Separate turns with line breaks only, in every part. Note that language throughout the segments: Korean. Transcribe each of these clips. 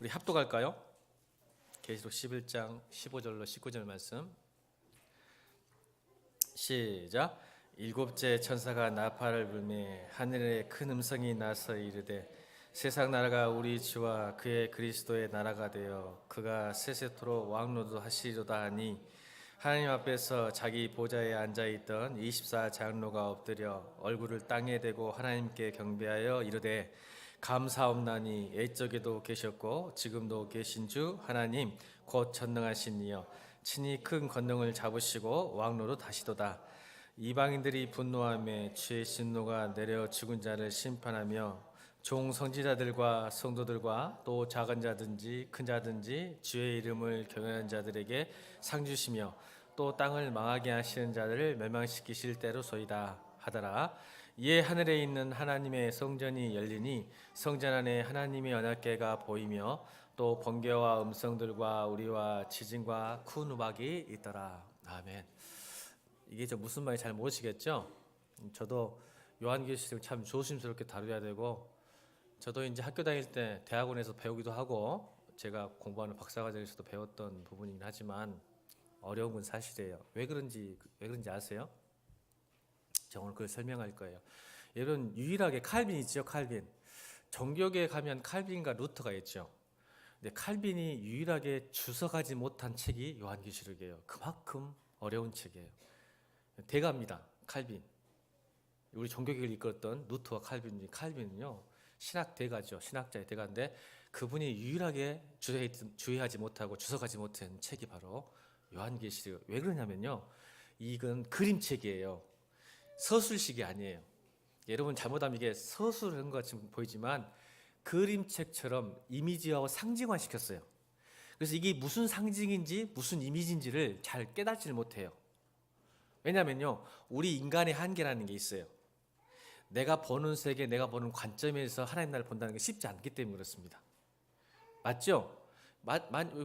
우리 합독할까요? 계시록 11장 15절로 19절 말씀 시작. 일곱째 천사가 나팔을 불매 하늘에 큰 음성이 나서 이르되 세상 나라가 우리 주와 그의 그리스도의 나라가 되어 그가 세세토록 왕노도 하시리로다 하니 하나님 앞에서 자기 보좌에 앉아있던 24장로가 엎드려 얼굴을 땅에 대고 하나님께 경배하여 이르되 감사옵나니 옛적에도 계셨고 지금도 계신 주 하나님 곧 전능하신 이여 친히 큰 권능을 잡으시고 왕노로 다시도다. 이방인들이 분노하며 주의 진노가 내려 죽은 자를 심판하며 종 선지자들과 성도들과 또 작은 자든지 큰 자든지 주의 이름을 경외하는 자들에게 상 주시며 또 땅을 망하게 하시는 자들을 멸망시키실 때로소이다 하더라. 이에 하늘에 있는 하나님의 성전이 열리니 성전 안에 하나님의 언약궤가 보이며 또 번개와 음성들과 우리와 지진과 큰 우박이 있더라. 아멘. 이게 무슨 말인지 잘 모르시겠죠? 저도 요한계시록 참 조심스럽게 다루어야 되고, 저도 이제 학교 다닐 때 대학원에서 배우기도 하고 제가 공부하는 박사과정에서도 배웠던 부분이긴 하지만 어려운 건 사실이에요. 왜 그런지 아세요? 제가 오늘 그걸 설명할 거예요. 여러분, 유일하게 칼빈 있죠? 칼빈. 정교계에 가면 칼빈과 루터가 있죠. 근데 칼빈이 유일하게 주석하지 못한 책이 요한계시록이에요. 그만큼 어려운 책이에요. 대가입니다. 칼빈. 우리 종교계를 이끌었던 루터와 칼빈은요 신학 대가죠. 신학자의 대가인데 그분이 유일하게 주의하지 못하고 주석하지 못한 책이 바로 요한계시록. 왜 그러냐면요, 이건 그림책이에요. 서술식이 아니에요. 여러분 잘못하면 이게 서술한 것 같이 보이지만 그림책처럼 이미지하고 상징화 시켰어요. 그래서 이게 무슨 상징인지 무슨 이미지인지를 잘 깨닫지를 못해요. 왜냐면요, 우리 인간의 한계라는 게 있어요. 내가 보는 세계, 내가 보는 관점에서 하나님 나라를 본다는 게 쉽지 않기 때문에 그렇습니다. 맞죠?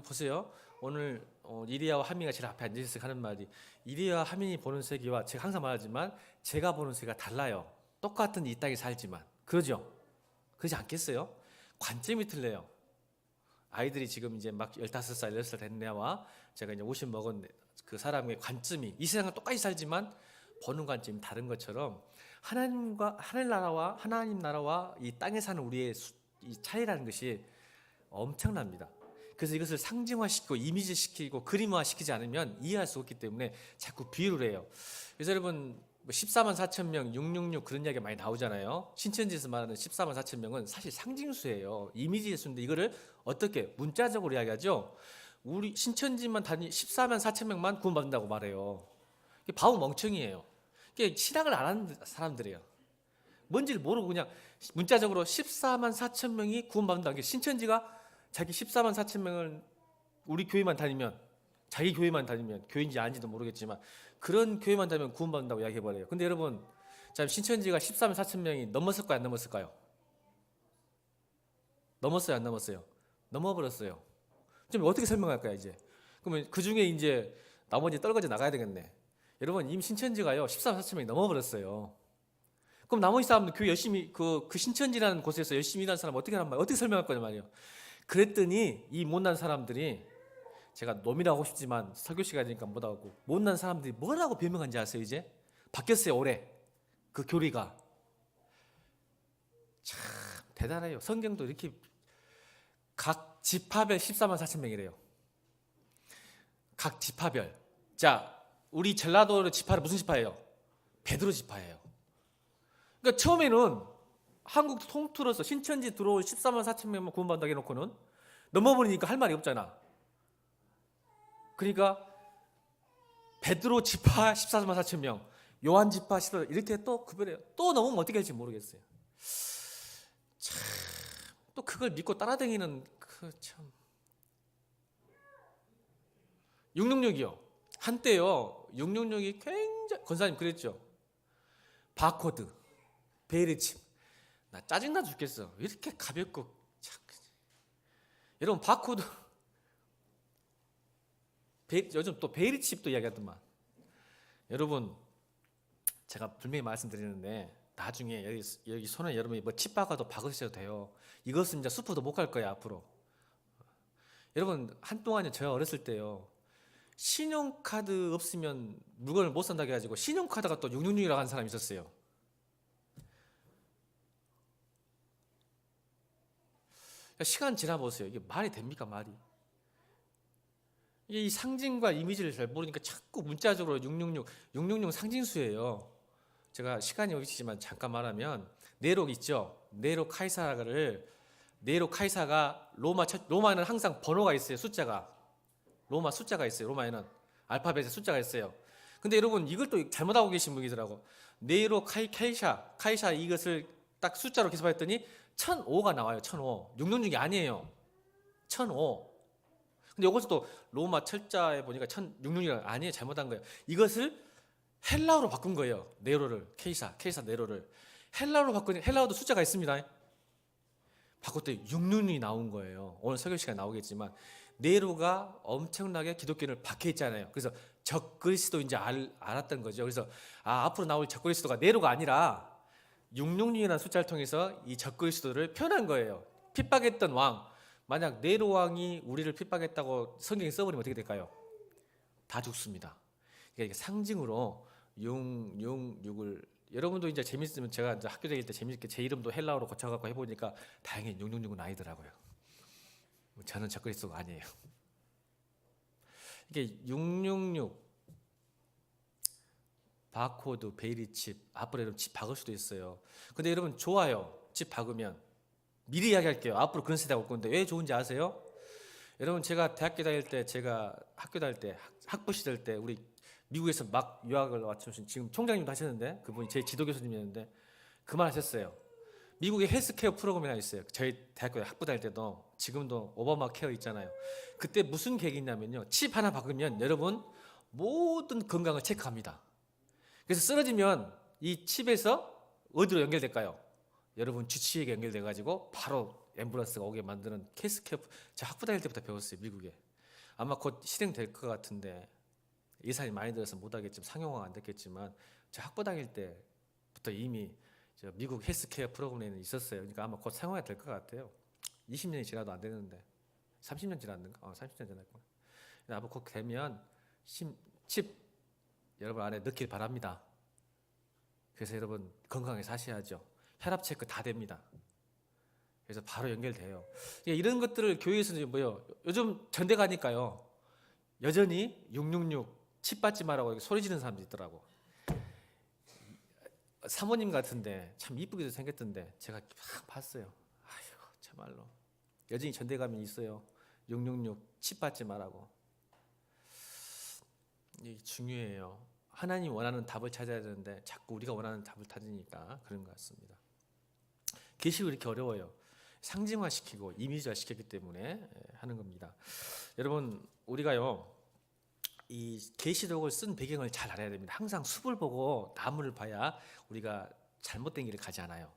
보세요. 오늘 이리야와 하민이가 제일 앞에 앉아있어서 하는 말이, 이리야와 하민이 보는 세계와 제가 항상 말하지만 제가 보는 세계가 달라요. 똑같은 이 땅에 살지만. 그러죠? 그러지 않겠어요? 관점이 틀려요. 아이들이 지금 이제 막 15살, 16살 된 애와 제가 이제 50 먹은 그 사람의 관점이 이 세상을 똑같이 살지만 보는 관점이 다른 것처럼 하나님 나라와 이 땅에 사는 우리의 이 차이라는 것이 엄청납니다. 그래서 이것을 상징화시키고 이미지시키고 그림화시키지 않으면 이해할 수 없기 때문에 자꾸 비유를 해요. 그래서 여러분 14만 4천 명, 666 그런 이야기가 많이 나오잖아요. 신천지에서 말하는 14만 4천 명은 사실 상징수예요. 이미지의 수인데 이거를 어떻게 문자적으로 이야기하죠? 우리 신천지만 14만 4천 명만 구원받는다고 말해요. 이게 바보 멍청이에요. 이게 신학을 안 하는 사람들이에요. 뭔지를 모르고 그냥 문자적으로 14만 4천 명이 구원받는다는 게, 신천지가 자기 14만 4천 명을 우리 교회만 다니면, 자기 교회만 다니면, 교회인지 아닌지도 모르겠지만 그런 교회만 다니면 구원받는다고 이야기해버려요. 근데 여러분, 신천지가 14만 4천 명이 넘었을까요? 안 넘었을까요? 넘었어요? 안 넘었어요? 넘어버렸어요. 좀 어떻게 설명할까요 이제? 그러면 그 중에 이제 나머지 떨궈져 나가야 되겠네. 여러분, 이미 신천지가요 14만 4천 명이 넘어버렸어요. 그럼 나머지 사람들 교회 열심히 그 신천지라는 곳에서 열심히 일하는 사람 어떻게 하란 말이에요? 어떻게 설명할 거냐 말이에요. 그랬더니 이 못난 사람들이, 제가 놈이라고 하고 싶지만 설교 시간이니까 못하고, 못난 사람들이 뭐라고 변명한지 아세요? 이제 바뀌었어요. 올해 그 교리가 참 대단해요. 성경도 이렇게 각 지파별 14만 4천 명이래요. 각 지파별. 자, 우리 전라도 지파는 무슨 지파예요? 베드로 지파예요. 그러니까 처음에는 한국 통틀어서 신천지 들어올 14만 4천 명만 구원받는다고 해놓고는 넘어버리니까 할 말이 없잖아. 그러니까 베드로 지파 14만 4천 명, 요한 지파 14만, 이렇게 또 구별해요. 또 넘으면 어떻게 할지 모르겠어요. 참, 또 그걸 믿고 따라다니는 참. 666이요. 한때요 666이 굉장히, 권사님 그랬죠. 바코드, 베리칩, 나 짜증나 죽겠어. 왜 이렇게 가볍고 참. 여러분, 바코드, 요즘 또 베리칩도 이야기하더만. 여러분, 제가 분명히 말씀드리는데 나중에 여기 손에 여러분이 뭐 칩 박아도 박으셔도 돼요. 이것은 이제 수포도 못 갈 거야 앞으로. 여러분 한동안에 제가 어렸을 때요, 신용카드 없으면 물건을 못 산다고 해가지고 신용카드가 또 666이라고 하는 사람이 있었어요. 시간 지나보세요. 이게 말이 됩니까, 말이? 이게 이 상징과 이미지를 잘 모르니까 자꾸 문자적으로 666 상징수예요. 제가 시간이 없지만 잠깐 말하면, 네로 있죠. 네로 카이사가 로마에는 항상 번호가 있어요. 숫자가. 로마 숫자가 있어요. 로마에는 알파벳에 숫자가 있어요. 근데 여러분 이걸 또 잘못하고 계신 분이더라고. 네로 카이사 이것을 딱 숫자로 계산했더니 1005가 나와요. 1005. 666이 아니에요. 1005. 근데 이것을 또 로마 철자에 보니까 1666이 아니에요. 잘못한 거예요. 이것을 헬라어로 바꾼 거예요. 네로를 케이사 네로를 헬라어로 바꾸니, 헬라어도 숫자가 있습니다. 바꿨더니 666이 나온 거예요. 오늘 설교 시간에 나오겠지만 네로가 엄청나게 기독교를 박해했잖아요. 그래서 적그리스도인지 알았던 거죠. 그래서 앞으로 나올 적그리스도가 네로가 아니라 666이라는 숫자를 통해서 이 적그리스도를 표현한 거예요. 핍박했던 왕, 만약 네로 왕이 우리를 핍박했다고 성경에 써버리면 어떻게 될까요? 다 죽습니다. 그러니까 이게 상징으로 666을, 여러분도 이제 재밌으면, 제가 이제 학교 다닐 때 재밌게 제 이름도 헬라어로 고쳐갖고 해보니까 다행히 666은 아니더라고요. 저는 적그리스도가 아니에요. 이게 666 바코드, 베이리 칩, 앞으로 여러분 칩 박을 수도 있어요. 근데 여러분 좋아요. 칩 박으면. 미리 이야기할게요. 앞으로 그런 세대가 올 건데 왜 좋은지 아세요? 여러분 제가 대학교 다닐 때, 제가 학교 다닐 때, 학부 시절 때 우리 미국에서 막 유학을 왔으신 지금 총장님도 하셨는데, 그분이 제 지도 교수님이었는데 그 말 하셨어요. 미국에 헬스케어 프로그램이 하나 있어요. 저희 대학교 학부 다닐 때도, 지금도 오바마 케어 있잖아요. 그때 무슨 계획이 있냐면요, 칩 하나 박으면 여러분 모든 건강을 체크합니다. 그래서 쓰러지면 이 칩에서 어디로 연결될까요? 여러분 주치의에 연결돼가지고 바로 앰뷸런스가 오게 만드는 헬스케어. 제가 학부 다닐 때부터 배웠어요. 미국에. 아마 곧 실행될 것 같은데 예산이 많이 들어서 못하겠지만, 상용화가 안 됐겠지만, 제가 학부 다닐 때부터 이미 미국 헬스케어 프로그램에는 있었어요. 그러니까 아마 곧 상용화 될 것 같아요. 20년이 지나도 안 되는데, 30년 지났는가? 30년 지났구나. 아마 곧 되면 칩 여러분 안에 넣길 바랍니다. 그래서 여러분 건강하게 사셔야죠. 혈압 체크 다 됩니다. 그래서 바로 연결돼요. 이런 것들을 교회에서는 뭐요? 요즘 전대 가니까요, 여전히 666 칩 받지 말라고 소리 지르는 사람도 있더라고. 사모님 같은데 참 이쁘게도 생겼던데 제가 막 봤어요. 아이고 참말로 여전히 전대감이 있어요. 666 칩 받지 말라고. 이게 중요해요. 하나님 원하는 답을 찾아야 되는데 자꾸 우리가 원하는 답을 찾으니까 그런 것 같습니다. 계시가 이렇게 어려워요. 상징화시키고 이미지화시켰기 때문에 하는 겁니다. 여러분 우리가요, 이 계시록을 쓴 배경을 잘 알아야 됩니다. 항상 숲을 보고 나무를 봐야 우리가 잘못된 길을 가지 않아요.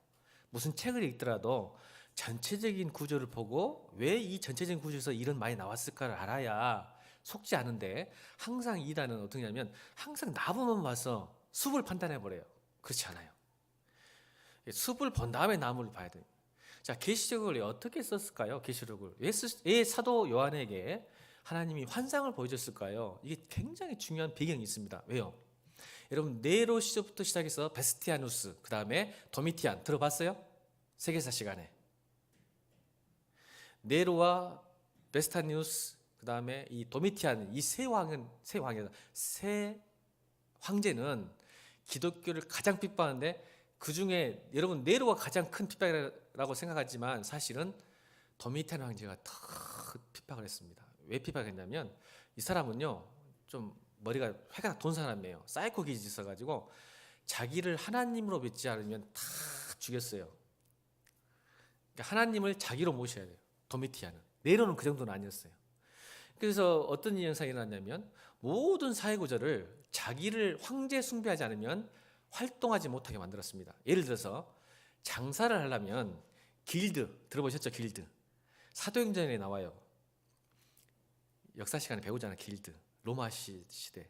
무슨 책을 읽더라도 전체적인 구조를 보고 왜 이 전체적인 구조에서 이런 말이 나왔을까를 알아야 속지 않은데, 항상 이단은 어떻게 하냐면 항상 나무만 봐서 숲을 판단해 버려요. 그렇지 않아요. 숲을 본 다음에 나무를 봐야 돼요. 자, 계시록을 어떻게 썼을까요? 계시록을 왜 사도 요한에게 하나님이 환상을 보여줬을까요? 이게 굉장히 중요한 배경이 있습니다. 왜요? 여러분 네로 시절부터 시작해서 베스티아누스, 그 다음에 도미티안 들어봤어요? 세계사 시간에 네로와 베스티아누스, 그 다음에 이 도미티안, 이 세 황제는 기독교를 가장 핍박하는데, 그 중에 여러분 네로가 가장 큰 핍박이라고 생각하지만 사실은 도미티안 황제가 더 핍박을 했습니다. 왜 핍박했냐면 이 사람은요 좀 머리가 회가 돈 사람이에요. 사이코 기질이 있어가지고 자기를 하나님으로 믿지 않으면 다 죽였어요. 그러니까 하나님을 자기로 모셔야 돼요. 도미티안은. 네로는 그 정도는 아니었어요. 그래서 어떤 현상이 일어났냐면 모든 사회 구조를 자기를 황제 숭배하지 않으면 활동하지 못하게 만들었습니다. 예를 들어서 장사를 하려면 길드 들어보셨죠? 길드. 사도행전에 나와요. 역사 시간에 배우잖아요. 길드. 로마 시대.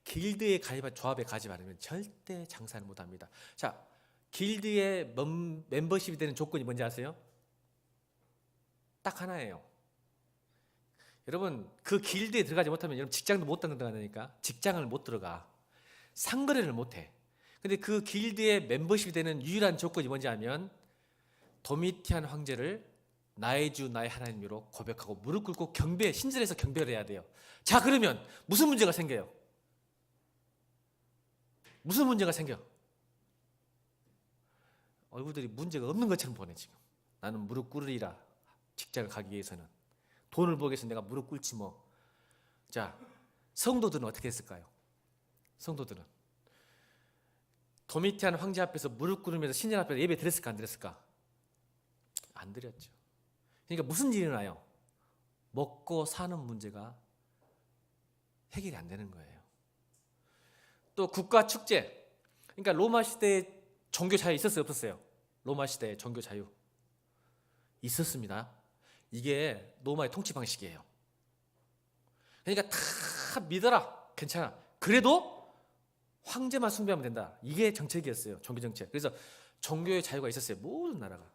길드에 가입한, 조합에 가입 않으면 절대 장사를 못합니다. 자, 길드의 멤버십이 되는 조건이 뭔지 아세요? 딱 하나예요. 여러분 그 길드에 들어가지 못하면 여러분 직장도 못 들어가니까 직장을 못 들어가. 상거래를 못 해. 근데 그 길드의 멤버십이 되는 유일한 조건이 뭔지 하면 도미티안 황제를 나의 주 나의 하나님으로 고백하고 무릎 꿇고 경배, 신전에서 경배를 해야 돼요. 자, 그러면 무슨 문제가 생겨요? 무슨 문제가 생겨? 얼굴들이 문제가 없는 것처럼 보내 지금. 나는 무릎 꿇으리라. 직장을 가기 위해서는. 돈을 벌기 위해서 내가 무릎 꿇지 뭐. 자, 성도들은 어떻게 했을까요? 성도들은 도미티안 황제 앞에서 무릎 꿇으면서 신전 앞에서 예배 드렸을까 안 드렸을까? 안 드렸죠. 그러니까 무슨 일이 일어나요? 먹고 사는 문제가 해결이 안 되는 거예요. 또 국가 축제. 그러니까 로마 시대에 종교 자유 있었어요, 없었어요? 로마 시대에 종교 자유 있었습니다. 이게 로마의 통치 방식이에요. 그러니까 다 믿어라, 괜찮아. 그래도 황제만 숭배하면 된다. 이게 정책이었어요, 종교 정책. 그래서 종교의 자유가 있었어요, 모든 나라가.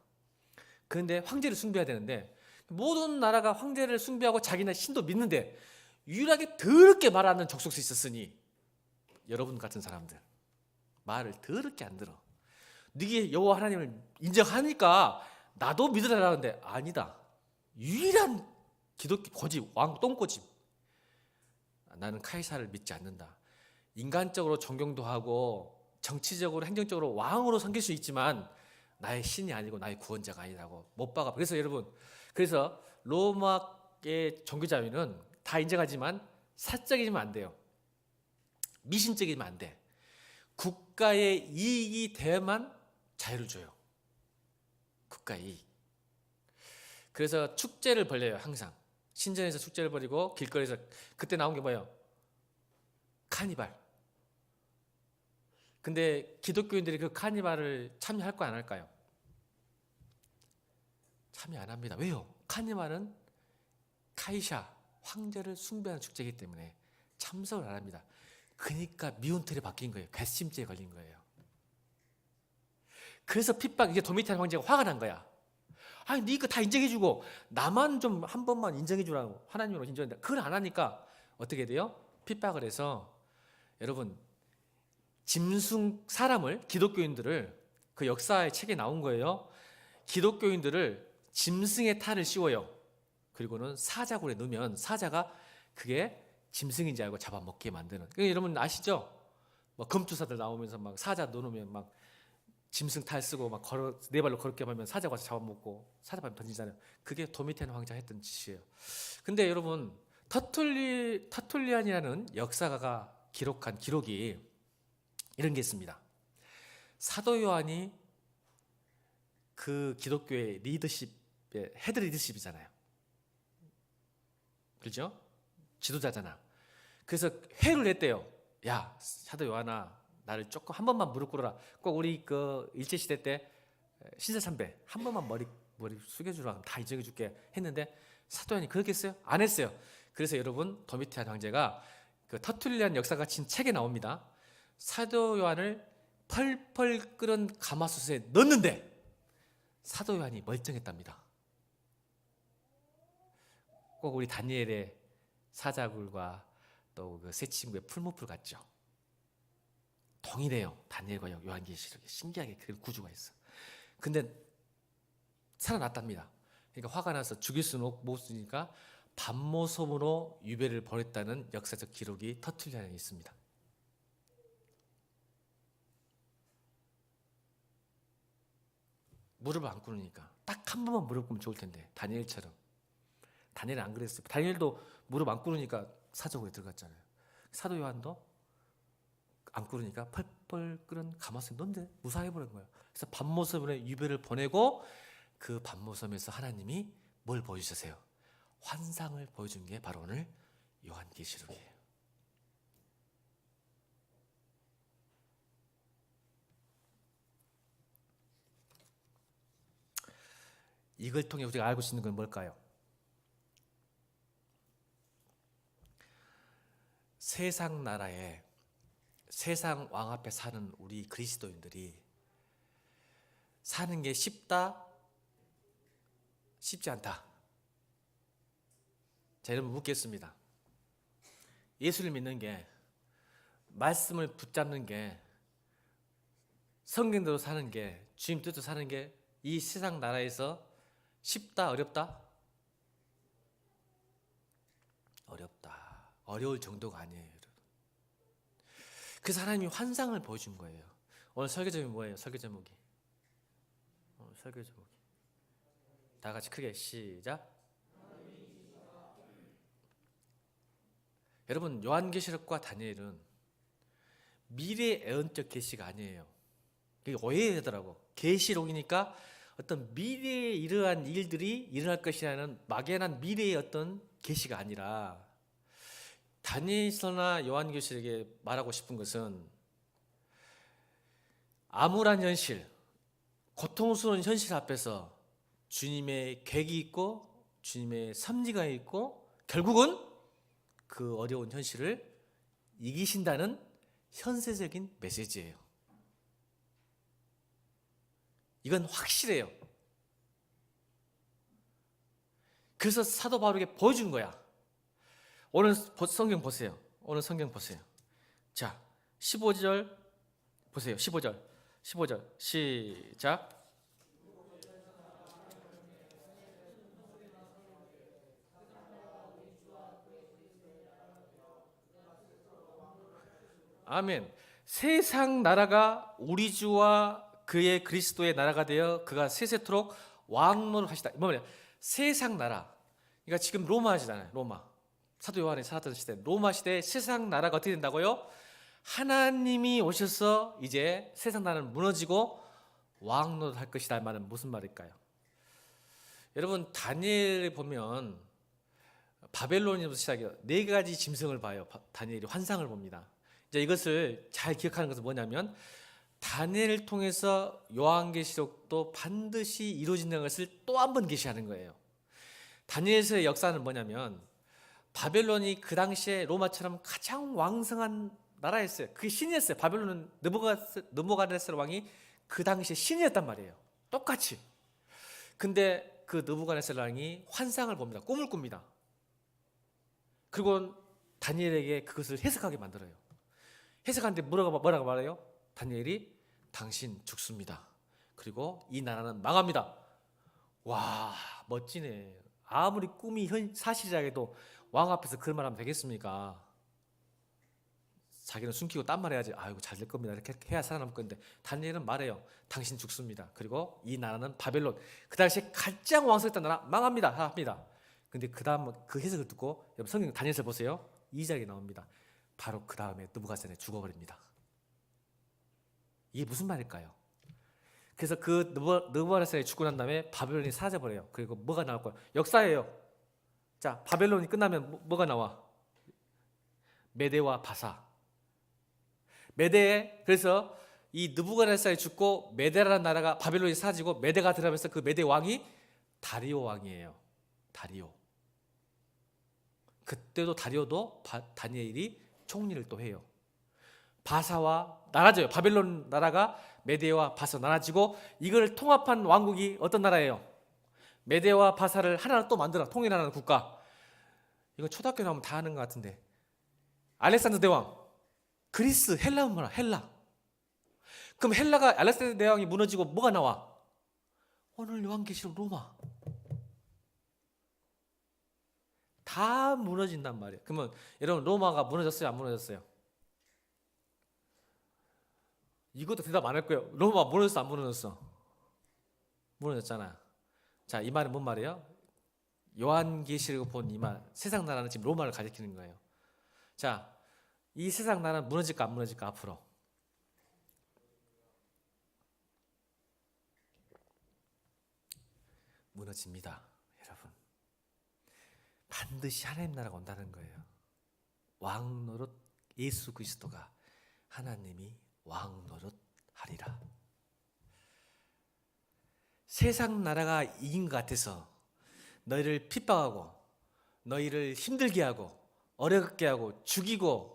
그런데 황제를 숭배해야 되는데 모든 나라가 황제를 숭배하고 자기네 신도 믿는데 유일하게 더럽게 말하는 족속이 있었으니 여러분 같은 사람들 말을 더럽게 안 들어. 네게 여호와 하나님을 인정하니까 나도 믿으라는데 아니다. 유일한 기독교 고집, 왕 똥고집. 나는 카이사를 믿지 않는다. 인간적으로 존경도 하고 정치적으로 행정적으로 왕으로 섬길 수 있지만 나의 신이 아니고 나의 구원자가 아니라고 못 박아. 그래서 여러분, 그래서 로마의 종교 자유는 다 인정하지만 사적이면 안 돼요. 미신적이면 안 돼. 국가의 이익이 돼야만 자유를 줘요. 국가의 이익. 그래서 축제를 벌려요, 항상. 신전에서 축제를 벌이고 길거리에서. 그때 나온 게 뭐예요? 카니발. 근데 기독교인들이 그 카니발을 참여할 거 안 할까요? 참여 안 합니다. 왜요? 카니발은 카이샤, 황제를 숭배하는 축제이기 때문에 참석을 안 합니다. 그러니까 미운 틀에 바뀐 거예요. 괘씸죄에 걸린 거예요. 그래서 핍박, 이게 도미티안 황제가 화가 난 거야. 아니, 네 거 다 인정해주고 나만 좀 한 번만 인정해주라고 하나님으로 인정한다. 그걸 안 하니까 어떻게 돼요? 핍박을 해서. 여러분, 짐승 사람을, 기독교인들을, 그 역사의 책에 나온 거예요. 기독교인들을 짐승의 탈을 씌워요. 그리고는 사자굴에 넣으면 사자가 그게 짐승인지 알고 잡아먹게 만드는. 여러분 아시죠? 뭐 검투사들 나오면서 막 사자 넣어놓으면 막 짐승 탈 쓰고 막 걸어 네 발로 걸게 하면 사자 와서 잡아먹고 사자발 던지잖아요. 그게 도미티안 황제가 했던 짓이에요. 근데 여러분, 터툴리안이라는 역사가가 기록한 기록이 이런 게 있습니다. 사도 요한이 그 기독교의 리더십의 헤드 리더십이잖아요. 그렇죠? 지도자잖아. 그래서 회를 했대요. 야, 사도 요한아, 나를 조금 한 번만 무릎 꿇어라. 꼭 우리 그 일제 시대 때 신사 참배 한 번만 머리 숙여주라. 다 인정해줄게 했는데 사도 요한이 그렇게 했어요? 안 했어요. 그래서 여러분, 도미티안 황제가 그 터툴리안 역사가 친 책에 나옵니다. 사도 요한을 펄펄 끓은 가마솥에 넣었는데 사도 요한이 멀쩡했답니다. 꼭 우리 다니엘의 사자굴과 또 그 세 친구의 풀무풀 같죠. 동일해요. 다니엘과 요한계시록에 신기하게 그 구조가 있어. 근데 살아났답니다. 그러니까 화가 나서 죽일 수는 못 쓰니까 밤모섬으로 유배를 벌였다는 역사적 기록이 터툴리안에 있습니다. 무릎을 안 꿇으니까. 딱 한 번만 무릎 꿇으면 좋을 텐데, 다니엘처럼. 다니엘은 안 그랬어요. 다니엘도 무릎 안 꿇으니까 사자굴에 들어갔잖아요. 사도 요한도 안 꿇으니까 펄펄 끓은 가마솥에 넣는데 무사해버린 거예요. 그래서 밤모섬으로 유배를 보내고 그 밤모섬에서 하나님이 뭘 보여주세요? 환상을 보여준 게 바로 오늘 요한계시록이에요. 이걸 통해 우리가 알고 있는 건 뭘까요? 세상 나라에 세상 왕 앞에 사는 우리 그리스도인들이 사는 게 쉽다, 쉽지 않다. 자, 여러분 묻겠습니다. 예수를 믿는 게, 말씀을 붙잡는 게, 성경대로 사는 게, 주님 뜻대로 사는 게 이 세상 나라에서 쉽다, 어렵다? 어렵다. 어려울 정도가 아니에요, 여러분. 그래서 하나님이 환상을 보여준 거예요. 오늘 설교 제목이 뭐예요? 설교 제목이. 설교 제목이. 다 같이 크게 시작. 여러분, 요한계시록과 다니엘은 미래 예언적 계시가 아니에요. 그게 오해되더라고. 계시록이니까 어떤 미래에 이러한 일들이 일어날 것이라는 막연한 미래의 어떤 계시가 아니라, 다니엘서나 요한계시록에 말하고 싶은 것은 암울한 현실, 고통스러운 현실 앞에서 주님의 계획이 있고 주님의 섭리가 있고 결국은 그 어려운 현실을 이기신다는 현세적인 메시지예요. 이건 확실해요. 그래서 사도 바울에게 보여준 거야. 오늘 성경 보세요. 오늘 성경 보세요. 자, 15절 보세요. 15절 시작. 아멘. 세상 나라가 우리 주와 그의 그리스도의 나라가 되어 그가 세세토록 왕노를 하시다. 뭐냐? 세상 나라. 그러니까 지금 로마 시대잖아요. 로마. 사도 요한이 살았던 시대. 로마 시대에 세상 나라가 어떻게 된다고요? 하나님이 오셔서 이제 세상 나라는 무너지고 왕노를 할 것이다. 말은 무슨 말일까요? 여러분, 다니엘에 보면 바벨론에서부터 시작해요. 4가지 짐승을 봐요. 다니엘이 환상을 봅니다. 이제 이것을 잘 기억하는 것은 뭐냐면, 다니엘을 통해서 요한계시록도 반드시 이루어진다는 것을 또 한 번 계시하는 거예요. 다니엘서의 역사는 뭐냐면, 바벨론이 그 당시에 로마처럼 가장 왕성한 나라였어요. 그게 신이었어요. 바벨론은 느부갓네살 왕이 그 당시에 신이었단 말이에요. 똑같이. 근데 그 느부갓네살 왕이 환상을 봅니다. 꿈을 꿉니다. 그리고 다니엘에게 그것을 해석하게 만들어요. 해석하는데 뭐라고 말해요? 다니엘이 당신 죽습니다. 그리고 이 나라는 망합니다. 와, 멋지네. 아무리 꿈이 사실이라 해도 왕 앞에서 그런 말 하면 되겠습니까? 자기는 숨기고 딴 말 해야지. 아이고, 잘 될 겁니다. 이렇게 해야 살아남을 건데, 다니엘은 말해요. 당신 죽습니다. 그리고 이 나라는 바벨론, 그 당시에 가장 왕성했던 나라 망합니다. 합니다. 근데 그 다음 그 해석을 듣고 여러분 성경 다니엘서 보세요. 2장에 나옵니다. 바로 그 다음에 느부갓네살이 죽어버립니다. 이게 무슨 말일까요? 그래서 그 느부갓네살이 죽고 난 다음에 바벨론이 사라져버려요. 그리고 뭐가 나올 거예요? 역사예요. 자, 바벨론이 끝나면 뭐가 나와? 메대와 바사. 메대, 그래서 이 느부갓네살이 죽고 메대라는 나라가, 바벨론이 사라지고 메대가 들어가면서 그 메대 왕이 다리오 왕이에요. 다리오. 그때도 다리오도 다니엘이 총리를 또 해요. 바사와 나라져요. 바벨론 나라가 메대와 바사 나라지고, 이걸 통합한 왕국이 어떤 나라예요? 메대와 바사를 하나로 또 만들어 통일하는 국가. 이거 초등학교 나오면 다 아는 것 같은데, 알렉산더 대왕. 그리스, 헬라는 뭐라? 헬라. 그럼 헬라가, 알렉산더 대왕이 무너지고 뭐가 나와? 오늘 요한계시록 로마. 다 무너진단 말이에요. 그러면 여러분, 로마가 무너졌어요? 안 무너졌어요? 이것도 대답 안 할 거예요. 로마 무너졌어? 안 무너졌어? 무너졌잖아. 자, 이 말은 뭔 말이에요? 요한계시록을 본 이 말, 세상 나라는 지금 로마를 가리키는 거예요. 자, 이 세상 나라는 무너질까 안 무너질까? 앞으로 무너집니다. 여러분, 반드시 하나님 나라가 온다는 거예요. 왕 노릇, 예수 그리스도가 하나님이 왕 노릇 하리라. 세상 나라가 이긴 것 같아서 너희를 핍박하고 너희를 힘들게 하고 어렵게 하고 죽이고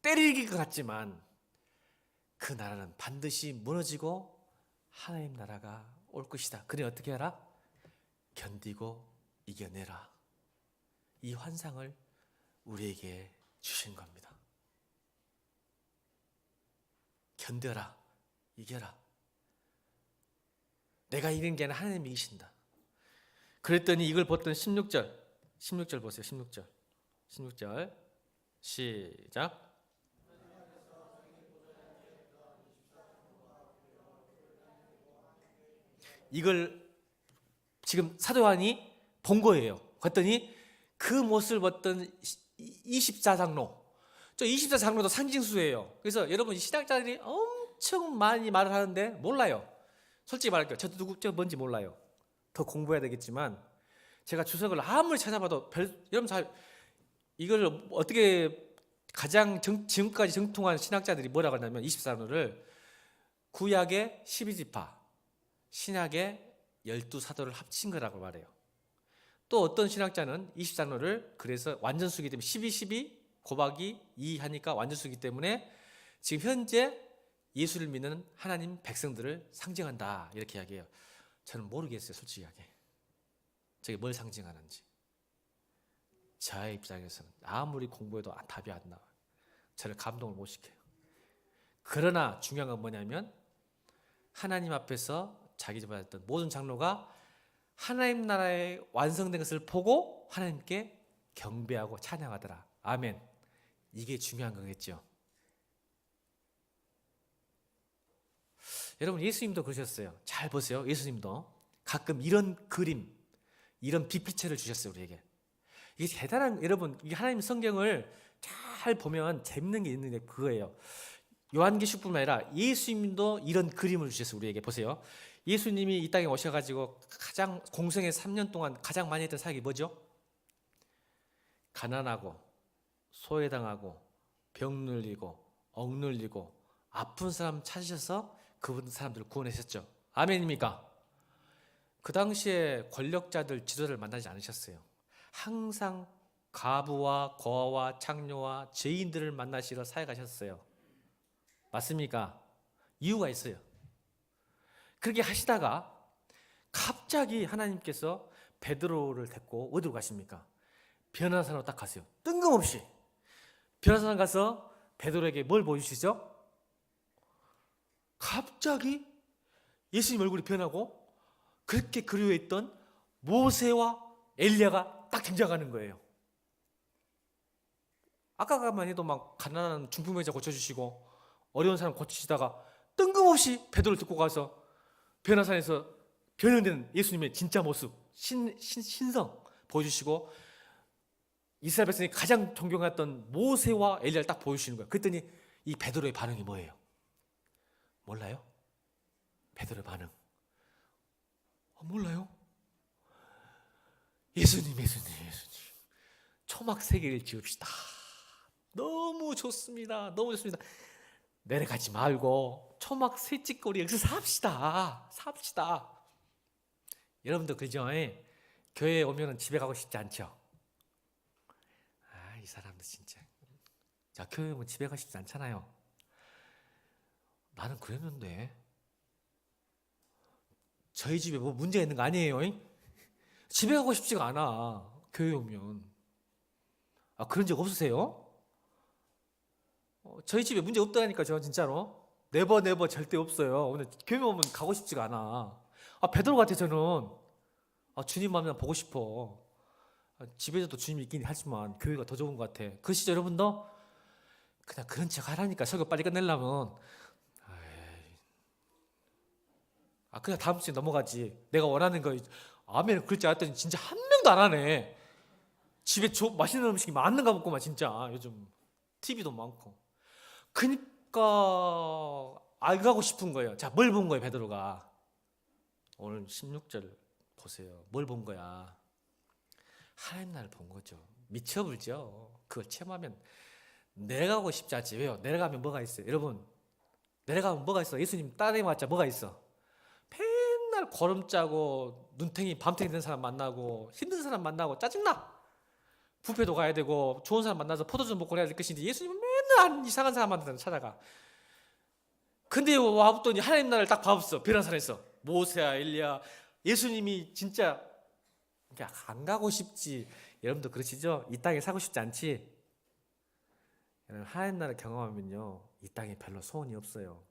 때릴 것 같지만, 그 나라는 반드시 무너지고 하나님 나라가 올 것이다. 그래 어떻게 하라? 견디고 이겨내라. 이 환상을 우리에게 주신 겁니다. 견뎌라, 이겨라. 내가 이긴 게 아니라 하나님이 이기신다. 그랬더니 이걸 봤던 16절 보세요. 16절 시작. 이걸 지금 사도 요한이 본 거예요. 그랬더니 그 모습을 봤던 24장로, 저 24장로도 상징수예요. 그래서 여러분 신학자들이 엄청 많이 말을 하는데 몰라요. 솔직히 말할게요. 저도 누구 뭔지 몰라요. 더 공부해야 되겠지만 제가 주석을 아무리 찾아봐도 여러분 잘 이걸 어떻게 가장 지금까지 정통한 신학자들이 뭐라고 하냐면 24장로를 구약의 12지파, 신약의 12사도를 합친 거라고 말해요. 또 어떤 신학자는 20장로를 그래서 완전수기 때문에 12, 12 곱하기 2 하니까 완전수기 때문에 지금 현재 예수를 믿는 하나님 백성들을 상징한다 이렇게 이야기해요. 저는 모르겠어요. 솔직하게 저게 뭘 상징하는지. 저의 입장에서는 아무리 공부해도 답이 안 나와요. 저를 감동을 못 시켜요. 그러나 중요한 건 뭐냐면 하나님 앞에서 자기 집 받았던 모든 장로가 하나님 나라의 완성된 것을 보고 하나님께 경배하고 찬양하더라. 아멘. 이게 중요한 거겠죠. 여러분 예수님도 그러셨어요. 잘 보세요. 예수님도 가끔 이런 그림, 이런 빛빛체를 주셨어요. 우리에게. 이게 대단한, 여러분 이게 하나님 성경을 잘 보면 재밌는 게 있는데 그거예요. 요한계시뿐만 아니라 예수님도 이런 그림을 주셨어요. 우리에게. 보세요. 예수님이 이 땅에 오셔가지고 가장 공생애 3년 동안 가장 많이 했던 사역이 뭐죠? 가난하고 소외당하고 병 눌리고 억눌리고 아픈 사람 찾으셔서 그분 사람들을 구원하셨죠. 아멘입니까? 그 당시에 권력자들, 지도자를 만나지 않으셨어요. 항상 과부와 고아와 창녀와 죄인들을 만나시러 사역하셨어요. 맞습니까? 이유가 있어요. 그렇게 하시다가 갑자기 하나님께서 베드로를 데리고 어디로 가십니까? 변화산으로 딱 가세요. 뜬금없이 변화산 가서 베드로에게 뭘 보여주시죠? 갑자기 예수님 얼굴이 변하고 그렇게 그리워했던 모세와 엘리야가 딱 등장하는 거예요. 아까만 해도 막 가난한 중풍병자 고쳐주시고 어려운 사람 고치시다가 뜬금없이 베드로를 듣고 가서 변화산에서 변형된 예수님의 진짜 모습, 신성 보여주시고 이스라엘 백성이 가장 존경했던 모세와 엘리야를 딱 보여주시는 거예요. 그랬더니 이 베드로의 반응이 뭐예요? 몰라요? 베드로의 반응 몰라요? 예수님 초막 3개를 지읍시다. 너무 좋습니다. 너무 좋습니다. 내려가지 말고 초막 3찌꺼리 여기서 삽시다. 여러분도 그죠? 교회에 오면 집에 가고 싶지 않죠? 이 사람들 진짜. 자, 교회 오면 집에 가고 싶지 않잖아요. 나는 그랬는데 저희 집에 뭐 문제가 있는 거 아니에요? 집에 가고 싶지가 않아. 교회 오면. 그런 적 없으세요? 저희 집에 문제 없다니까. 저 진짜로 네버 절대 없어요. 근데 교회 오면 가고 싶지가 않아. 베드로 같아. 저는 주님 만나 보고 싶어. 집에서도 주님이 있긴 하지만 교회가 더 좋은 것 같아. 그러시죠 여러분도? 그냥 그런 척 하라니까. 설교 빨리 끝내려면 그냥 다음 주에 넘어가지. 내가 원하는 거 아멘 그럴 줄 알았더니 진짜 한 명도 안 하네. 집에 맛있는 음식이 많은가 보구만. 진짜 요즘 TV도 많고. 그러니까 안 가고 싶은 거예요. 자, 뭘 본 거예요 베드로가? 오늘 16절 보세요. 뭘 본 거야? 하나님 나라를 본 거죠. 미쳐불죠. 그걸 체험하면 내려가고 싶지 않지. 왜요? 내려가면 뭐가 있어요? 여러분 내려가면 뭐가 있어? 예수님 따라해봤자 뭐가 있어? 맨날 거름 짜고 눈탱이 밤탱이 된 사람 만나고 힘든 사람 만나고 짜증나. 뷔페도 가야 되고 좋은 사람 만나서 포도주 먹고 그래야 될 것인데 예수님은 맨날 이상한 사람한테 찾아가. 근데 와봤더니 하나님 나라를 딱 봐봤어. 변화산에서 모세야 엘리야. 예수님이 진짜 안 가고 싶지. 여러분도 그러시죠? 이 땅에 살고 싶지 않지? 여러분, 하나님 나라 경험하면요, 이 땅에 별로 소원이 없어요.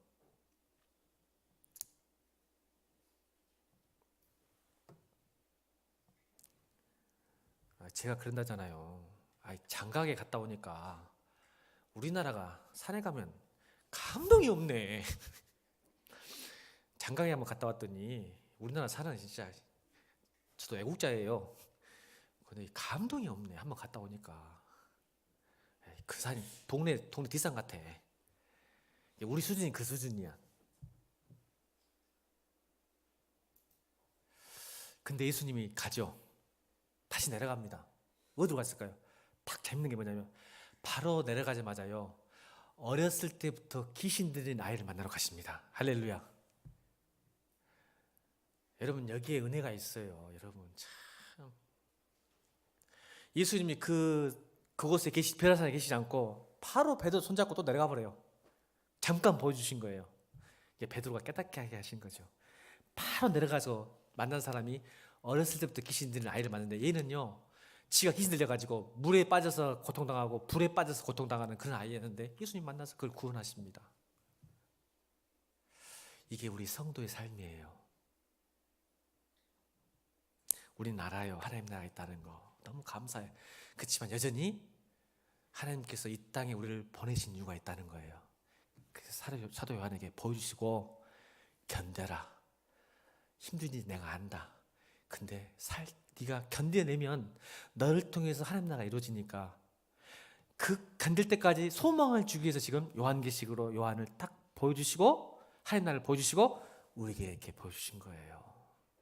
제가 그런다잖아요. 장가게 갔다 오니까 우리나라가 산에 가면 감동이 없네. 장가게 한번 갔다 왔더니 우리나라 산은 진짜, 저도 애국자예요. 근데 감동이 없네. 한번 갔다 오니까 그 산이 동네 뒷산 같아. 우리 수준이 그 수준이야. 근데 예수님이 가죠. 다시 내려갑니다. 어디로 갔을까요? 딱 재밌는 게 뭐냐면 바로 내려가자마자요, 어렸을 때부터 귀신 들린 아이를 만나러 가십니다. 할렐루야. 여러분, 여기에 은혜가 있어요. 여러분, 참 예수님이 그곳에 베라산에 계시지 않고 바로 베드로 손잡고 또 내려가 버려요. 잠깐 보여주신 거예요. 이게 베드로가 깨닫게 하게 하신 거죠. 바로 내려가서 만난 사람이 어렸을 때부터 귀신 들린 아이를 만났는데, 얘는요, 지가 귀신 들려가지고 물에 빠져서 고통당하고 불에 빠져서 고통당하는 그런 아이였는데 예수님 만나서 그걸 구원하십니다. 이게 우리 성도의 삶이에요. 우린 알아요. 하나님 나라가 있다는 거. 너무 감사해요. 그렇지만 여전히 하나님께서 이 땅에 우리를 보내신 이유가 있다는 거예요. 그래서 사도 요한에게 보여주시고, 견뎌라. 힘든지 내가 안다. 근데 네가 견뎌내면 너를 통해서 하나님 나라가 이루어지니까, 그 견딜 때까지 소망을 주기 위해서 지금 요한계시록으로 요한을 딱 보여주시고, 하나님 나라를 보여주시고 우리에게 이렇게 보여주신 거예요.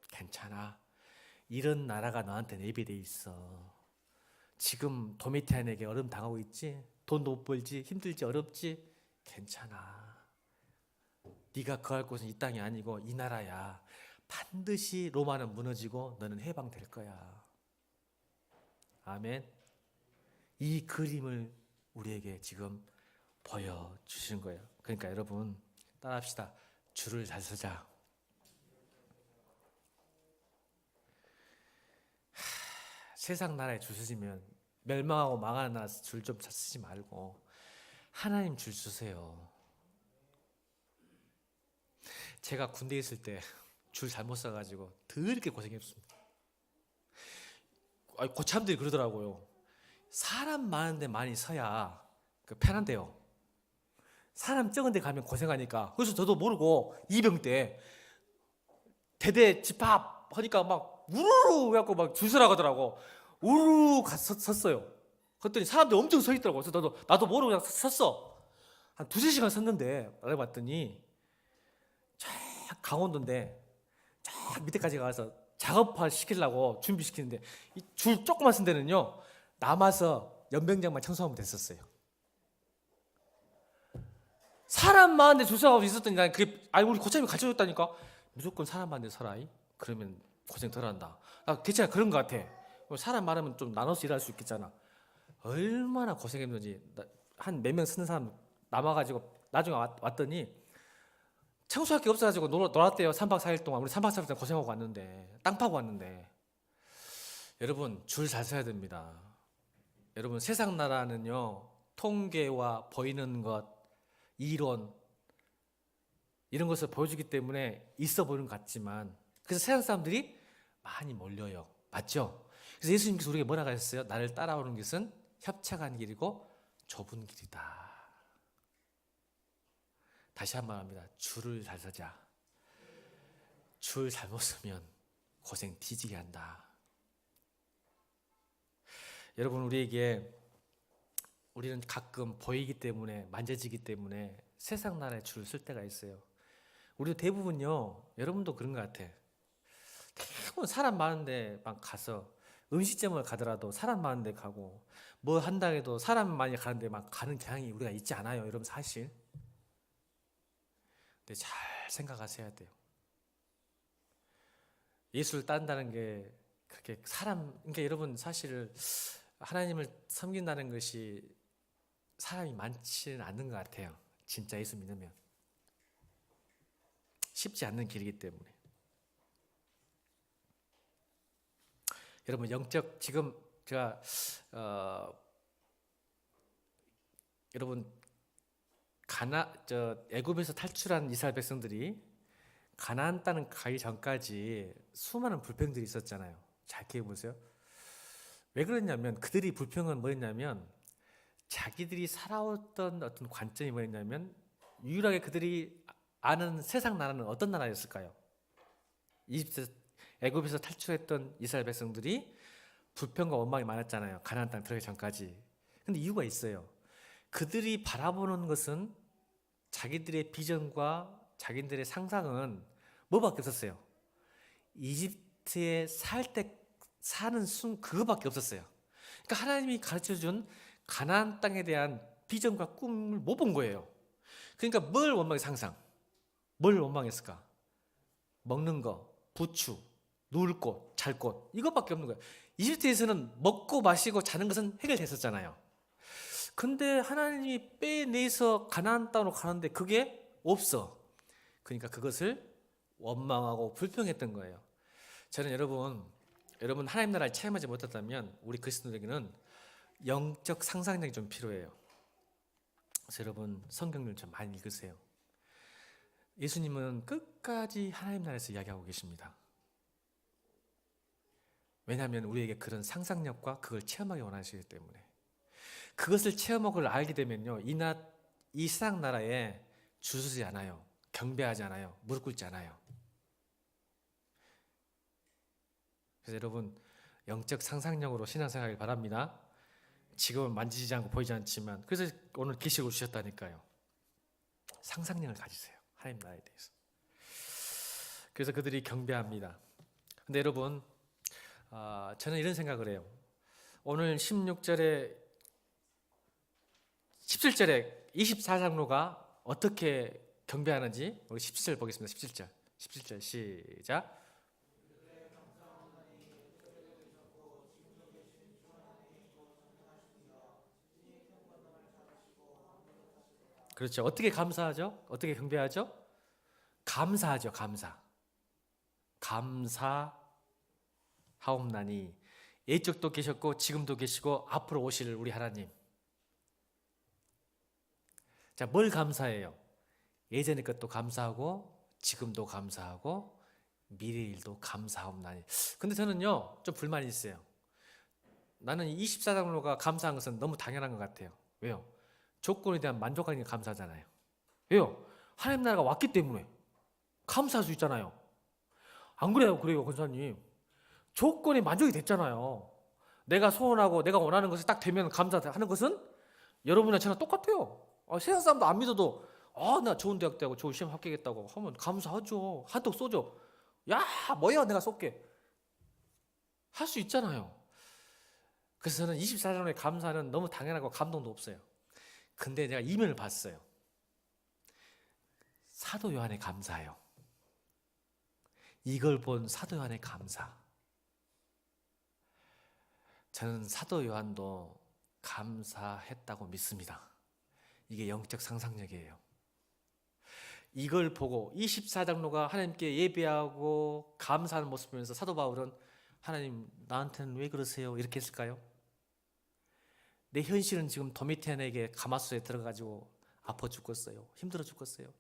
괜찮아. 이런 나라가 너한테 예비돼 있어. 지금 도미티안에게 어려움 당하고 있지? 돈도 못 벌지? 힘들지? 어렵지? 괜찮아. 네가 거할 곳은 이 땅이 아니고 이 나라야. 반드시 로마는 무너지고 너는 해방될 거야. 아멘. 이 그림을 우리에게 지금 보여주시는 거예요. 그러니까 여러분, 따라합시다. 줄을 잘 서자. 세상 나라에 줄 서시면 멸망하고 망하는 나라 줄 좀 서지 말고 하나님 줄 서세요. 제가 군대에 있을 때 줄 잘못 서가지고 더럽게 고생했습니다. 고참들이 그러더라고요. 사람 많은데 많이 서야 편한데요. 사람 적은 데 가면 고생하니까. 그래서 저도 모르고 이병 때 대대 집합 하니까 막 우르르 해갖고 막 줄 서라고 하더라고. 우르르 섰어요. 그랬더니 사람들 엄청 서 있더라고. 그래서 나도 모르고 그냥 섰어. 한 2-3시간 섰는데 알아봤더니 쫙 강원도인데 쫙 밑에까지 가서 작업화 시키려고 준비시키는데 이 줄 조그만 쓴 데는요, 남아서 연병장만 청소하면 됐었어요. 사람 많은데 줄 서고 있었더니 난 그게, 우리 고참이 가르쳐줬다니까. 무조건 사람 많은데 서라. 그러면 고생 덜 한다. 나 대체 그런 것 같아. 사람 많으면 좀 나눠서 일할 수 있겠잖아. 얼마나 고생했는지. 한 몇 명 쓰는 사람 남아가지고 나중에 왔더니 청소할 게 없어가지고 놀았대요. 3박 4일 동안. 우리 3박 4일 동안 고생하고 왔는데, 땅 파고 왔는데. 여러분, 줄 잘 서야 됩니다. 여러분, 세상 나라는요, 통계와 보이는 것, 이론, 이런 것을 보여주기 때문에 있어 보이는 것 같지만, 그래서 세상 사람들이 많이 몰려요. 맞죠? 그래서 예수님께서 우리에게 뭐라고 하셨어요? 나를 따라오는 것은 협착한 길이고 좁은 길이다. 다시 한 번 합니다. 줄을 잘 서자. 줄 잘못 서면 고생 뒤지게 한다. 여러분, 우리는 가끔 보이기 때문에, 만져지기 때문에 세상 나라에 줄을 쓸 때가 있어요. 우리도 대부분요, 여러분도 그런 것 같아. 대부분 사람 많은데 막 가서, 음식점을 가더라도 사람 많은데 가고, 뭐 한다 해도 사람 많이 가는데 막 가는 경향이 우리가 있지 않아요, 여러분? 사실. 근데 잘 생각하셔야 돼요. 예수를 따른다는 게 그렇게 그러니까 여러분, 사실 하나님을 섬긴다는 것이 사람이 많지는 않는 것 같아요. 진짜 예수 믿으면 쉽지 않는 길이기 때문에. 여러분, 지금 제가 여러분 애굽에서 탈출한 이스라엘 백성들이 가나안 땅을 가기 전까지 수많은 불평들이 있었잖아요. 잘 기억해 보세요. 왜 그랬냐면 그들이 불평은 뭐였냐면 자기들이 살아왔던 어떤 관점이 뭐였냐면 유일하게 그들이 아는 세상 나라는 어떤 나라였을까요? 애굽에서 탈출했던 이스라엘 백성들이 불평과 원망이 많았잖아요. 가나안 땅 들어가기 전까지. 근데 이유가 있어요. 그들이 바라보는 것은 자기들의 비전과 자기들의 상상은 뭐밖에 없었어요. 이집트에 사는 그거밖에 없었어요. 그러니까 하나님이 가르쳐준 가나안 땅에 대한 비전과 꿈을 못 본 거예요. 그러니까 뭘 원망했을까? 먹는 거, 부추, 누울 곳, 잘 곳, 이것밖에 없는 거예요. 이집트에서는 먹고 마시고 자는 것은 해결됐었잖아요. 근데 하나님이 빼내서 가나안 땅으로 가는데 그게 없어. 그러니까 그것을 원망하고 불평했던 거예요. 저는 여러분 하나님 나라를 체험하지 못했다면 우리 그리스도인에게는 영적 상상력이 좀 필요해요. 그래서 여러분 성경을 좀 많이 읽으세요. 예수님은 끝까지 하나님 나라에서 이야기하고 계십니다. 왜냐하면 우리에게 그런 상상력과 그걸 체험하기 원하시기 때문에. 그것을 체험하고 알게 되면요, 이 세상 나라에 주저지 않아요. 경배하지 않아요. 무릎 꿇지 않아요. 그래서 여러분 영적 상상력으로 신앙생활을 바랍니다. 지금은 만지지 않고 보이지 않지만 그래서 오늘 계시록을 주셨다니까요. 상상력을 가지세요. 하나님 나라에 대해서. 그래서 그들이 경배합니다. 근데 여러분 저는 이런 생각을 해요. 오늘 16절에 17절에 24장로가 어떻게 경배하는지 우리 17절 보겠습니다. 17절 시작. 그렇죠. 어떻게 감사하죠? 어떻게 경배하죠? 감사하죠. 감사하옵나니 옛적도 계셨고 지금도 계시고 앞으로 오실 우리 하나님. 자, 뭘 감사해요? 예전의 것도 감사하고 지금도 감사하고 미래 일도 감사하옵나니. 근데 저는요 좀 불만이 있어요. 나는 24장로가 감사한 것은 너무 당연한 것 같아요. 왜요? 조건에 대한 만족하는 게 감사하잖아요. 왜요? 하나님 나라가 왔기 때문에 감사할 수 있잖아요. 안 그래요? 그래요, 권사님. 조건이 만족이 됐잖아요. 내가 소원하고 내가 원하는 것이 딱 되면 감사하는 것은 여러분이나 저랑 똑같아요. 세상 사람도 안 믿어도 나 좋은 대학 대하고 좋은 시험 합격했다고 하면 감사하죠. 한턱 쏘죠. 야, 뭐야, 내가 쏠게. 할 수 있잖아요. 그래서 저는 24장로의 감사는 너무 당연하고 감동도 없어요. 근데 내가 이면을 봤어요. 사도 요한의 감사예요. 이걸 본 사도 요한의 감사. 저는 사도 요한도 감사했다고 믿습니다. 이게 영적 상상력이에요. 이걸 보고 24장로가 하나님께 예배하고 감사하는 모습을 보면서 사도 바울은 하나님 나한테는 왜 그러세요? 이렇게 했을까요? 내 현실은 지금 도미티안에게 가마솥에 들어가지고 아파 죽겠어요. 힘들어 죽겠어요.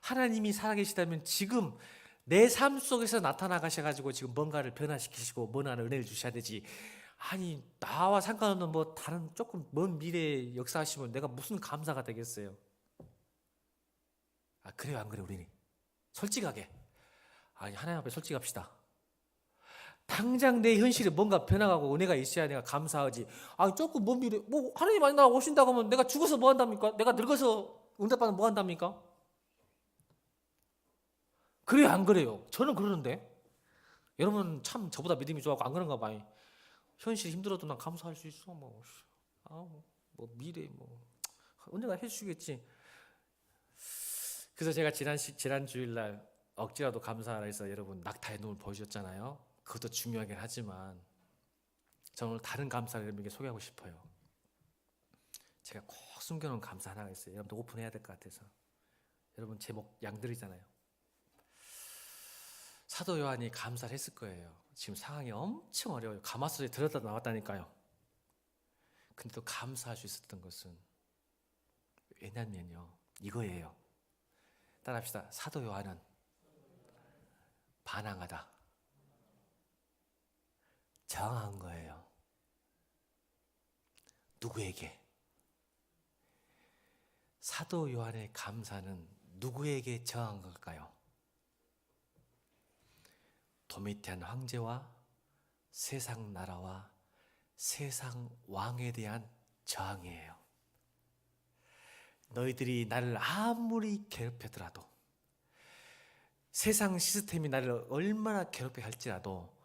하나님이 살아계시다면 지금 내 삶 속에서 나타나 가셔가지고 지금 뭔가를 변화시키시고 뭔가를 은혜를 주셔야 되지. 아니 나와 상관없는 뭐 다른 조금 먼 미래에 역사하시면 내가 무슨 감사가 되겠어요. 그래요 안 그래요 우리는? 솔직하게 하나님 앞에 솔직합시다. 당장 내 현실에 뭔가 변화가고 은혜가 있어야 내가 감사하지. 조금 먼 미래 뭐 하나님 많이 나 오신다고 하면 내가 죽어서 뭐 한답니까? 내가 늙어서 응답받으면 뭐 한답니까? 그래요 안 그래요? 저는 그러는데 여러분 참 저보다 믿음이 좋아하고 안 그런가 봐요. 현실이 힘들어도 난 감사할 수 있어. 뭐 미래 언젠가 해주시겠지. 그래서 제가 지난 주일날 억지라도 감사하라 해서 여러분 낙타의 눈을 보여줬잖아요. 그것도 중요하긴 하지만 저는 오늘 다른 감사를 여러분에게 소개하고 싶어요. 제가 꼭 숨겨놓은 감사 하나가 있어요. 여러분도 오픈해야 될 것 같아서. 여러분 제목 양들이잖아요. 사도 요한이 감사를 했을 거예요. 지금 상황이 엄청 어려워요. 가마솥에 들었다 나왔다니까요. 근데 또 감사할 수 있었던 것은 왜냐면요, 이거예요. 따라합시다. 사도 요한은 반항하다, 저항한 거예요. 누구에게? 사도 요한의 감사는 누구에게 저항한 걸까요? 도미티안 황제와 세상 나라와 세상 왕에 대한 저항이에요. 너희들이 나를 아무리 괴롭히더라도, 세상 시스템이 나를 얼마나 괴롭게 할지라도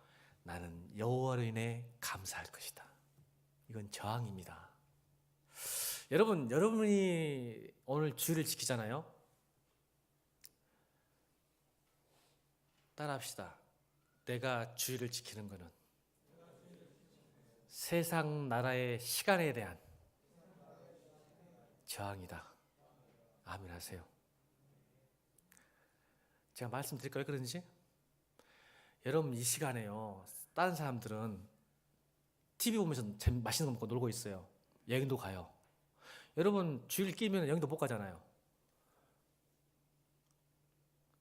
나는 여호와로 인해 감사할 것이다. 이건 저항입니다. 여러분이 오늘 주일을 지키잖아요. 따라합시다. 내가 주일을 지키는 것은 세상 나라의 시간에 대한 저항이다. 아멘 하세요. 제가 말씀드릴까요? 왜 그런지? 여러분, 이 시간에요, 다른 사람들은 TV 보면서 맛있는 거 먹고 놀고 있어요. 여행도 가요. 여러분, 주일 끼면 여행도 못 가잖아요.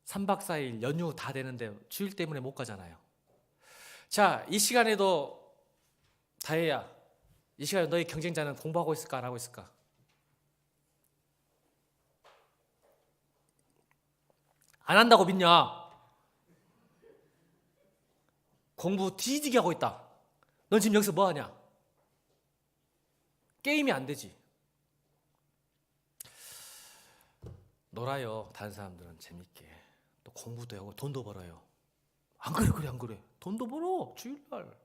3박 4일 연휴 다 되는데 주일 때문에 못 가잖아요. 자, 이 시간에도 다혜야, 이 시간에 너희 경쟁자는 공부하고 있을까 안 하고 있을까? 안 한다고 믿냐? 공부 뒤지게 하고 있다. 넌 지금 여기서 뭐 하냐? 게임이 안 되지. 놀아요. 다른 사람들은 재밌게. 또 공부도 하고 돈도 벌어요. 안 그래? 그래 안 그래? 돈도 벌어. 주일날.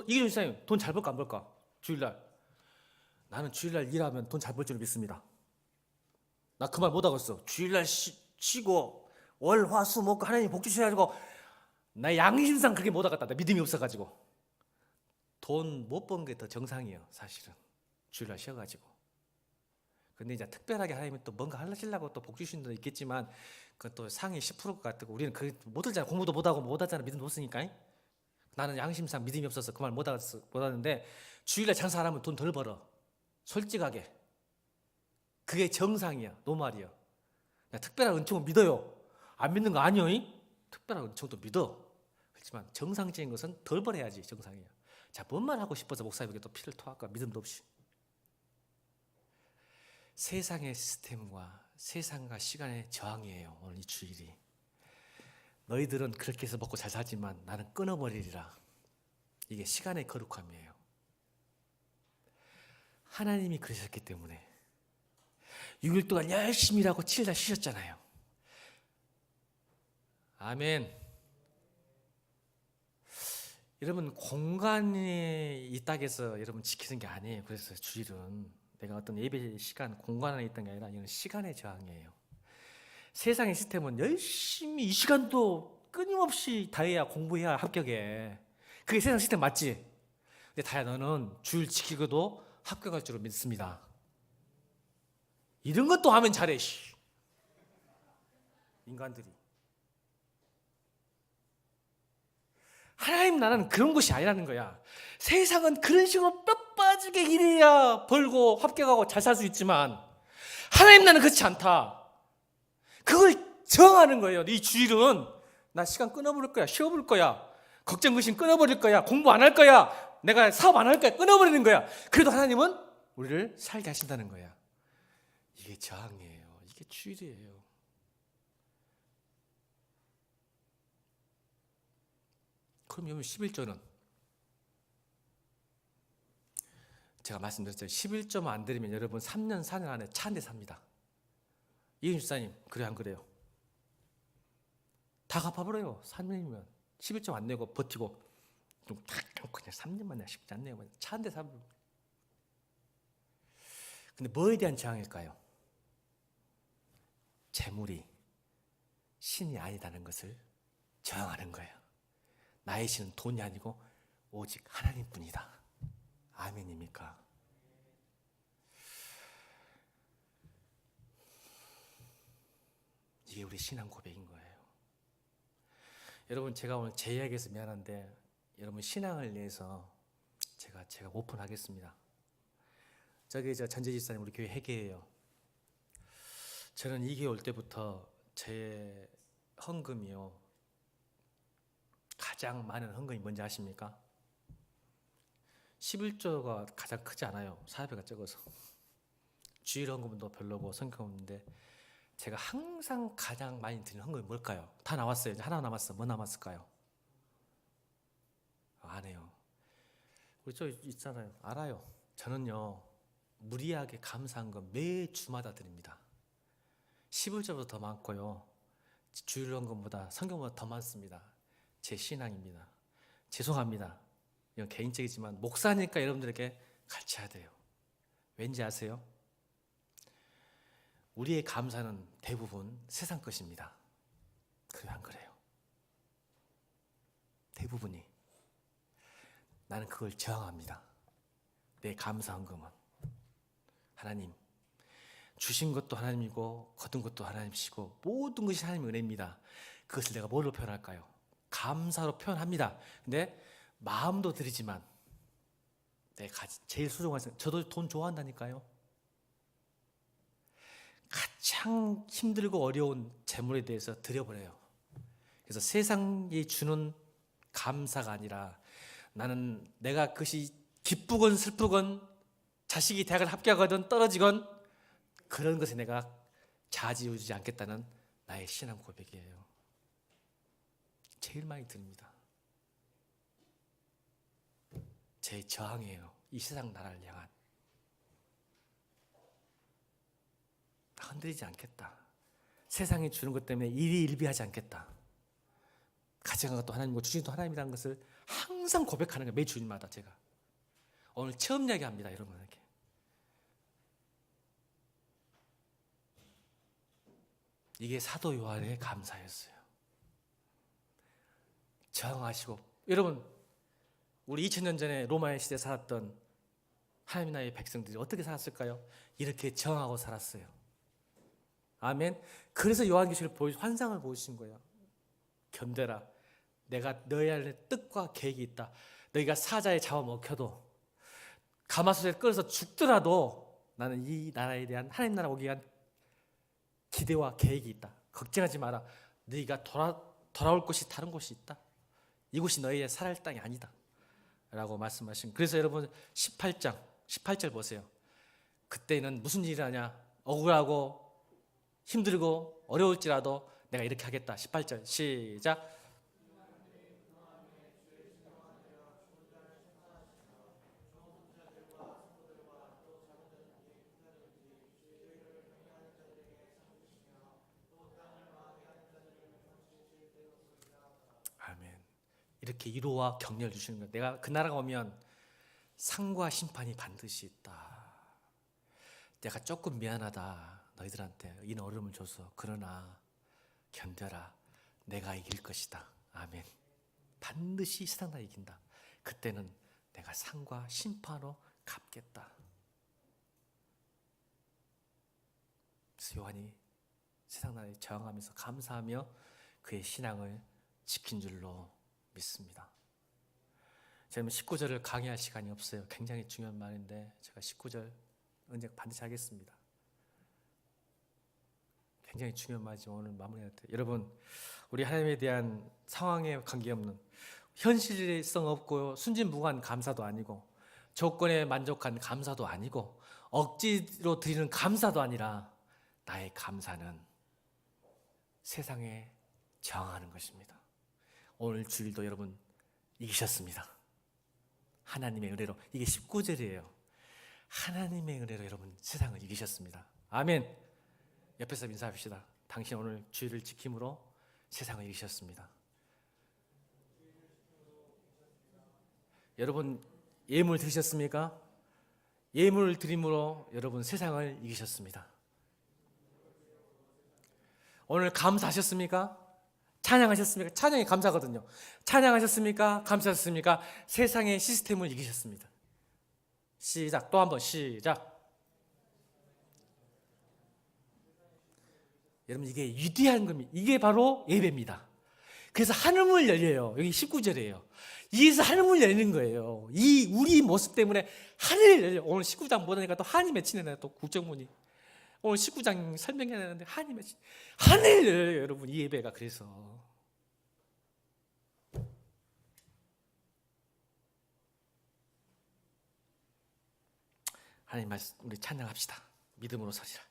이기준 선생님, 돈 잘 벌까 안 벌까? 주일날. 나는 주일날 일하면 돈 잘 벌 줄 믿습니다. 나 그 말 못 하겠어. 주일날 쉬고 월, 화, 수 먹고 하나님 복 주셔가지고 나 양심상 그렇게 못 하겠다. 나 믿음이 없어가지고. 돈 못 번 게 더 정상이에요. 사실은. 주일날 쉬어가지고. 근데 이제 특별하게 하나님이 또 뭔가 하시려고 또 복 주신 분도 있겠지만, 그건 또 상위 10% 같고, 우리는 그 못 들잖아. 공부도 못하고 못하잖아. 믿음도 없으니까. 나는 양심상 믿음이 없어서 그 말 못 하는데, 주일날 장사 안 하면 돈 덜 벌어. 솔직하게. 그게 정상이야. 노말이야. 특별한 은총을 믿어요. 안 믿는 거 아니요? 특별한 은총도 믿어. 그렇지만 정상적인 것은 덜 벌어야지 정상이야. 자, 뭔 말 하고 싶어서 목사님에게 또 피를 토할까? 믿음도 없이. 세상의 시스템과 세상과 시간의 저항이에요. 오늘 이 주일이. 너희들은 그렇게 해서 먹고 잘 살지만 나는 끊어버리리라. 이게 시간의 거룩함이에요. 하나님이 그러셨기 때문에 6일 동안 열심히 일하고 7일 날 쉬셨잖아요. 아멘. 여러분, 공간이 있다고 해서 여러분 지키는 게 아니에요. 그래서 주일은 내가 어떤 예배 시간, 공간 안에 있던 게 아니라 이건 시간의 저항이에요. 세상의 시스템은 열심히 이 시간도 끊임없이 다해야 공부해야 합격해. 그게 세상 시스템 맞지? 근데 다야, 너는 주일 지키고도 합격할 줄로 믿습니다. 이런 것도 하면 잘해. 인간들이. 하나님 나라는 그런 것이 아니라는 거야. 세상은 그런 식으로 뼈 빠지게 일해야 벌고 합격하고 잘 살 수 있지만, 하나님 나라는 그렇지 않다. 그걸 정하는 거예요. 네 주일은 나 시간 끊어버릴 거야. 쉬어버릴 거야. 걱정 근심 끊어버릴 거야. 공부 안 할 거야. 내가 사업 안 할 거야. 끊어버리는 거야. 그래도 하나님은 우리를 살게 하신다는 거야. 이게 저항이에요. 이게 주일이에요. 그럼 여러분, 11조는 제가 말씀드렸죠. 11조만 안 드리면 여러분 3년 4년 안에 차 한 대 삽니다. 이은주 집사님, 그래 안 그래요? 다 갚아버려요. 3년이면 11조 안 내고 버티고 그냥 3년만 내가 쉽지 않네요. 차 한 대 사버려. 근데 뭐에 대한 저항일까요? 재물이 신이 아니다는 것을 저항하는 거예요. 나의 신은 돈이 아니고 오직 하나님뿐이다. 아멘입니까? 이게 우리 신앙 고백인 거예요. 여러분, 제가 오늘 제 이야기에서 미안한데 여러분 신앙을 위해서 제가 오픈하겠습니다. 저기 저 전재집사님 우리 교회 회계예요. 저는 이 교회 올 때부터 제 헌금이요, 가장 많은 헌금이 뭔지 아십니까? 11조가 가장 크지 않아요. 사회비가 적어서. 주일 헌금도 별로고 성경 없는데 제가 항상 가장 많이 드리는 헌금이 뭘까요? 다 나왔어요. 이제 하나 남았어. 뭐 남았을까요? 안 해요. 우리 저 있잖아요. 알아요. 저는요, 무리하게 감사한 거 매 주마다 드립니다. 11조보다 더 많고요, 주일 헌금보다 성경보다 더 많습니다. 제 신앙입니다. 죄송합니다. 이건 개인적이지만 목사니까 여러분들에게 가르쳐야 돼요. 왠지 아세요? 우리의 감사는 대부분 세상 것입니다. 그래 안 그래요? 대부분이. 나는 그걸 저항합니다. 내 감사 헌금은 하나님, 주신 것도 하나님이고 거둔 것도 하나님이시고 모든 것이 하나님의 은혜입니다. 그것을 내가 뭘로 표현할까요? 감사로 표현합니다. 근데 마음도 드리지만 내가 제일 소중한, 저도 돈 좋아한다니까요. 가장 힘들고 어려운 재물에 대해서 드려버려요. 그래서 세상이 주는 감사가 아니라, 나는 내가 그것이 기쁘건 슬프건 자식이 대학을 합격하든 떨어지건 그런 것에 내가 좌지우지 않겠다는 나의 신앙 고백이에요. 제일 많이 드립니다. 제 저항이에요. 이 세상 나라를 향한. 흔들리지 않겠다. 세상이 주는 것 때문에 일희일비하지 않겠다. 가져간 것도 하나님이고 주신 것도 하나님이라는 것을 항상 고백하는 거예요. 매 주일마다 제가. 오늘 처음 이야기합니다. 여러분에게. 이게 사도 요한의 감사였어요. 저항하시고, 여러분 우리 2000년 전에 로마의 시대에 살았던 하나님 나라의 백성들이 어떻게 살았을까요? 이렇게 저항하고 살았어요. 아멘. 그래서 요한계시를 환상을 보여주신 거예요. 견뎌라. 내가 너희 안에 뜻과 계획이 있다. 너희가 사자에 잡아먹혀도 가마솥에 끌어서 죽더라도 나는 이 나라에 대한, 하나님 나라 오기 위한 기대와 계획이 있다. 걱정하지 마라. 너희가 돌아올 곳이 다른 곳이 있다. 이곳이 너희의 살아갈 땅이 아니다 라고 말씀하신. 그래서 여러분 18절 보세요. 그때는 무슨 일이 하냐? 억울하고 힘들고 어려울지라도 내가 이렇게 하겠다. 18절 시작. 아멘. 이렇게 위로와 격려를 주시는 거예요. 내가 그 나라가 오면 상과 심판이 반드시 있다. 내가 조금 미안하다. 너희들한테 이런 어려움을 줘서. 그러나 견뎌라. 내가 이길 것이다. 아멘. 반드시 세상 다 이긴다. 그때는 내가 상과 심판으로 갚겠다. 그래서 요한이 세상 나라에 저항하면서 감사하며 그의 신앙을 지킨 줄로 믿습니다. 저는 19절을 강의할 시간이 없어요. 굉장히 중요한 말인데 제가 19절 언제 반드시 하겠습니다. 굉장히 중요한 말이지만 오늘 마무리할 때, 여러분 우리 하나님에 대한 상황에 관계없는, 현실성 없고 순진무구한 감사도 아니고 조건에 만족한 감사도 아니고 억지로 드리는 감사도 아니라, 나의 감사는 세상에 저항하는 것입니다. 오늘 주일도 여러분 이기셨습니다. 하나님의 은혜로. 이게 19절이에요. 하나님의 은혜로 여러분 세상을 이기셨습니다. 아멘. 옆에서 인사합시다. 당신 오늘 주일을 지킴으로 세상을 이기셨습니다. 여러분 예물 드리셨습니까? 예물 드림으로 여러분 세상을 이기셨습니다. 오늘 감사하셨습니까? 찬양하셨습니까? 찬양이 감사거든요. 찬양하셨습니까? 감사하셨습니까? 세상의 시스템을 이기셨습니다. 시작. 또 한번 시작. 여러분 이게 위대한 겁니다. 이게 바로 예배입니다. 그래서 하늘문을 열려요. 여기 19절이에요.
이에서 하늘문이 열리는 거예요. 이 우리 모습 때문에 하늘이 열려. 오늘 19장 보다니까 또 하나님 맺히네. 또 국정문이 오늘 19장 설명해야 되는데 하나님 맺히 하늘이 열려요, 여러분. 이 예배가. 그래서 하나님 말씀 우리 찬양합시다. 믿음으로 서리라.